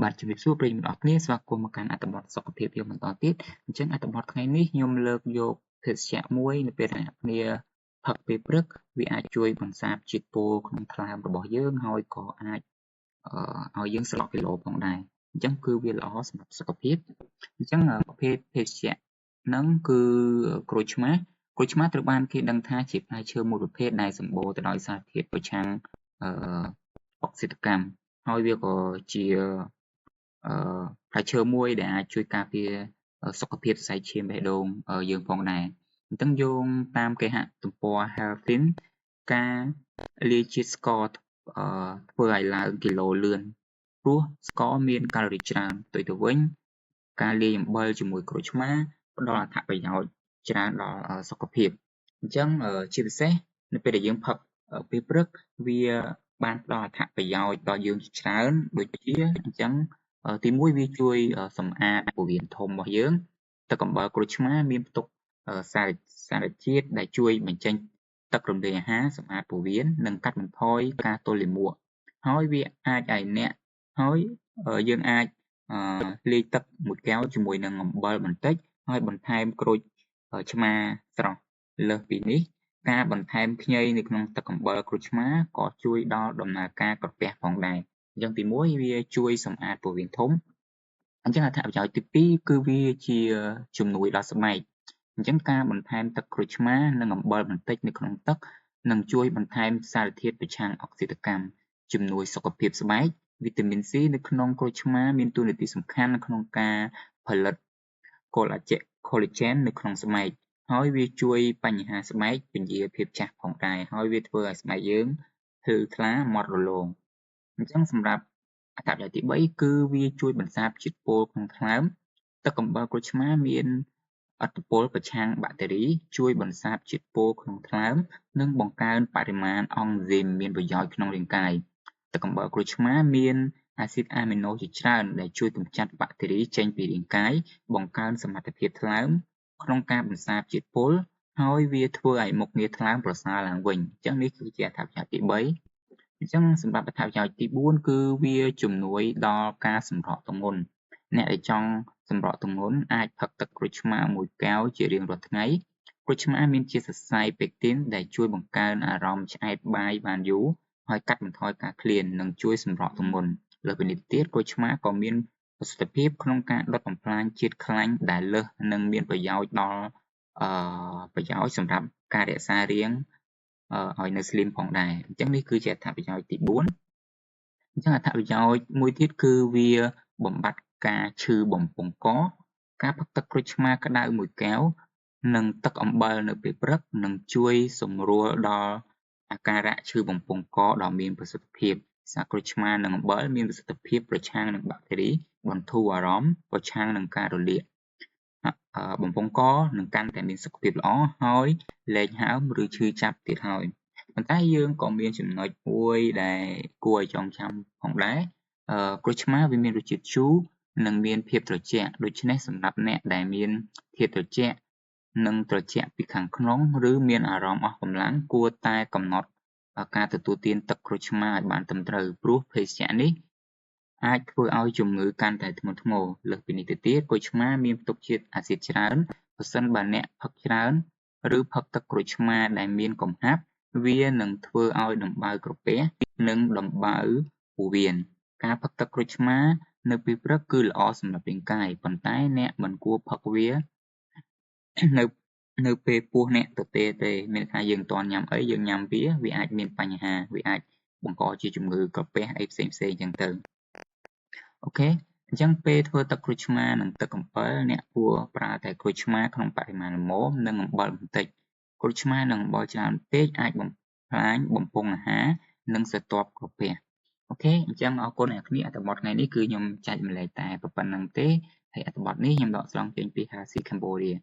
បាទជំរាបសួរប្រិយមិត្តអរគ្នាស្វាគមន៍មកកាន់អត្ថបទសុខភាពយើងបន្តទៀតអញ្ចឹងអត្ថបទថ្ងៃនេះខ្ញុំលើកយកភេសជ្ជៈមួយនៅពេលដែលអ្នកគ្នាផឹកពេលព្រឹកវាអាចជួយបន្សាបជាតិពុលក្នុងថ្លើមរបស់យើងហើយក៏អាចឲ្យយើងស្រកគីឡូផងដែរអញ្ចឹងគឺវាល្អសម្រាប់សុខភាពអញ្ចឹងប្រភេទភេសជ្ជៈហ្នឹងគឺក្រូចឆ្មាត្រូវបានគេដឹងថាជាផ្លែឈើមួយប្រភេទដែលសម្បូរទៅដោយសារធាតុប្រឆាំងអុកស៊ីតកម្មហើយវាក៏ជាផ្លែឈើមួយដែលអាចជួយការពារសុខភាពសរសៃឈាមបេះដូងយើងផងដែរអញ្ចឹងយោងតាមគេហទំព័រ Healthin ការលាយជាតិស្ករធ្វើឲ្យឡើងគីឡូលឿនព្រោះស្ករមានកាឡូរីច្រើនផ្ទុយទៅវិញការលាយអំបិលជាមួយក្រូចឆ្មាផ្ដល់អត្ថប្រយោជន៍ច្រើនដល់សុខភាពអញ្ចឹងជាពិសេសនៅពេលដែលយើងផឹកពេលព្រឹកវាបានផ្ដល់អត្ថប្រយោជន៍ដល់យើងច្រើនដូចជាអញ្ចឹងទីមួយវាជួយសម្អាតពោះវៀនធំរបស់យើងទឹកអំបិលក្រូចឆ្មាមានផ្ទុកសារជាតិដែលជួយបញ្ចេញទឹករំលាយអាហារសម្អាតពោះវៀននិងកាត់បន្ថយការទល់លាមកហើយវាអាចឲ្យអ្នកហើយយើងអាចលាយទឹកមួយកែវជាមួយនឹងអំបិលបន្តិចហើយបន្ថែមក្រូចឆ្មាស្រស់លើសពីនេះការបន្ថែមខ្ញីនៅក្នុងទឹកអំបិលក្រូចឆ្មាក៏ជួយដល់ដំណើរការក្រពះផងដែរអញ្ចឹងទី1វាជួយសម្អាតពោះវៀនធំអញ្ចឹងអត្ថប្រយោជន៍ទី2គឺវាជាជំនួយដល់ស្បែកអញ្ចឹងការបន្ថែមទឹកក្រូចឆ្មានិងអំបិលបន្តិចនៅក្នុងទឹកនឹងជួយបន្ថែមសារធាតុប្រឆាំងអុកស៊ីតកម្មជំនួយសុខភាពស្បែកវីតាមីន C នៅក្នុងក្រូចឆ្មាមានតួនាទីសំខាន់នៅក្នុងការផលិត collagen នៅក្នុងស្បែកហើយវាជួយបញ្ហាស្បែកពន្យាភាពចាស់ផងដែរហើយវាធ្វើឲ្យស្បែកយើងភ្លឺថ្លាម៉ត់រលោងអញ្ចឹងសម្រាប់អត្ថប្រយោជន៍ទី3គឺវាជួយបន្សាបជាតិពុលក្នុងថ្លើមទឹកអំបិលក្រូចឆ្មាមានឥទ្ធិពលប្រឆាំងបាក់តេរីជួយបន្សាបជាតិពុលក្នុងថ្លើមនិងបង្កើនបរិមាណអង់ស៊ីមមានប្រយោជន៍ក្នុងរាងកាយទឹកអំបិលក្រូចឆ្មាមានអាស៊ីតអាមីណូជាច្រើនដែលជួយកម្ចាត់បាក់តេរីចេញពីរាងកាយបង្កើនសមត្ថភាពថ្លើមក្នុងការបន្សាបជាតិពុលហើយវាធ្វើឲ្យមុខងារថ្លើមប្រសើរឡើងវិញអញ្ចឹងនេះគឺជាអត្ថប្រយោជន៍ទី3អញ្ចឹងសម្រាប់អត្ថប្រយោជន៍ទី4គឺវាជំនួយដល់ការសម្រកទម្ងន់អ្នកដែលចង់សម្រកទម្ងន់អាចផឹកទឹកក្រូចឆ្មាមួយកែវជារៀងរាល់ថ្ងៃក្រូចឆ្មាមានជាតិសរសៃពេកទីនដែលជួយបង្កើនអារម្មណ៍ឆ្អែតបាយបានយូរហើយកាត់បន្ថយការឃ្លាននិងជួយសម្រកទម្ងន់លើសពីនេះទៀតក្រូចឆ្មាក៏មានប្រសិទ្ធភាពក្នុងការដុតបំផ្លាញជាតិខ្លាញ់ដែលលើសនិងមានប្រយោជន៍ដល់ប្រយោជន៍សម្រាប់ការរក្សារាងឲ្យនៅស្លីមផងដែរអញ្ចឹងនេះគឺជាអត្ថប្រយោជន៍ទី4អញ្ចឹងអត្ថប្រយោជន៍មួយទៀតគឺវាបំបត្តិការឈឺបំពង់កការផឹកទឹកក្រូចឆ្មាក្តៅមួយកែវនិងទឹកអំបិលនៅពេលព្រឹកនឹងជួយសម្រួលដល់អាការៈឈឺបំពង់កដ៏មានប្រសិទ្ធភាពសាក្រូចឆ្មានិងអំបិលមានប្រសិទ្ធភាពប្រឆាំងនឹងបាក់តេរីបន្ធូរអារម្មណ៍ប្រឆាំងនឹងការរលាកបំពង់កនឹងកាន់តែមានសុខភាពល្អហើយលែងហើមឬឈឺចាប់ទៀតហើយប៉ុន្តែយើងក៏មានចំណុចមួយដែលគួរឲ្យចងចាំផងដែរក្រូចឆ្មាវាមានរសជាតិជូរនិងមានភាពត្រជាក់ដូច្នេះសម្រាប់អ្នកដែលមានភាពត្រជាក់និងត្រជាក់ពីខាងក្នុងឬមានអារម្មណ៍អស់កម្លាំងគួរតែកំណត់ការទទួលទានទឹកក្រូចឆ្មាឲ្យបានត្រឹមត្រូវព្រោះភេសជ្ជៈនេះអាចធ្វើឲ្យជំងឺកាន់តែធ្ងន់ធ្ងរលើសពីនេះទៅទៀតក្រូចឆ្មាមានផ្ទុកជាតិអាស៊ីតច្រើនប្រសិនបើអ្នកផឹកច្រើនឬផឹកទឹកក្រូចឆ្មាដែលមានកំហាប់វានឹងធ្វើឲ្យដំបៅក្រពះនិងដំបៅពោះវៀនការផឹកទឹកក្រូចឆ្មានៅពេលព្រឹកគឺល្អសម្រាប់រាងកាយប៉ុន្តែអ្នកមិនគួរផឹកវានៅពេលពោះអ្នកទទេទេមានថាយើងមិនទាន់ញ៉ាំអីយើងញ៉ាំវាអាចមានបញ្ហាវាអាចបង្កជាជំងឺក្រពះអីផ្សេងៗអញ្ចឹងទៅអូខេអញ្ចឹងពេលធ្វើទឹកក្រូចឆ្មានិងទឹកអំបិលអ្នកគួរប្រើតែក្រូចឆ្មាក្នុងបរិមាណល្មមនិងអំបិលបន្តិចក្រូចឆ្មានិងអំបិលច្រើនពេកអាចបំផ្លាញបំពង់អាហារនិងស្រទាប់ក្រពះអូខេអញ្ចឹងអរគុណអ្នកគ្នាអត្ថបទថ្ងៃនេះគឺខ្ញុំចែកម្លែកតែប៉ុណ្្នឹងទេហើយអត្ថបទនេះខ្ញុំដកស្រង់ចេញពី Healthy Cambodia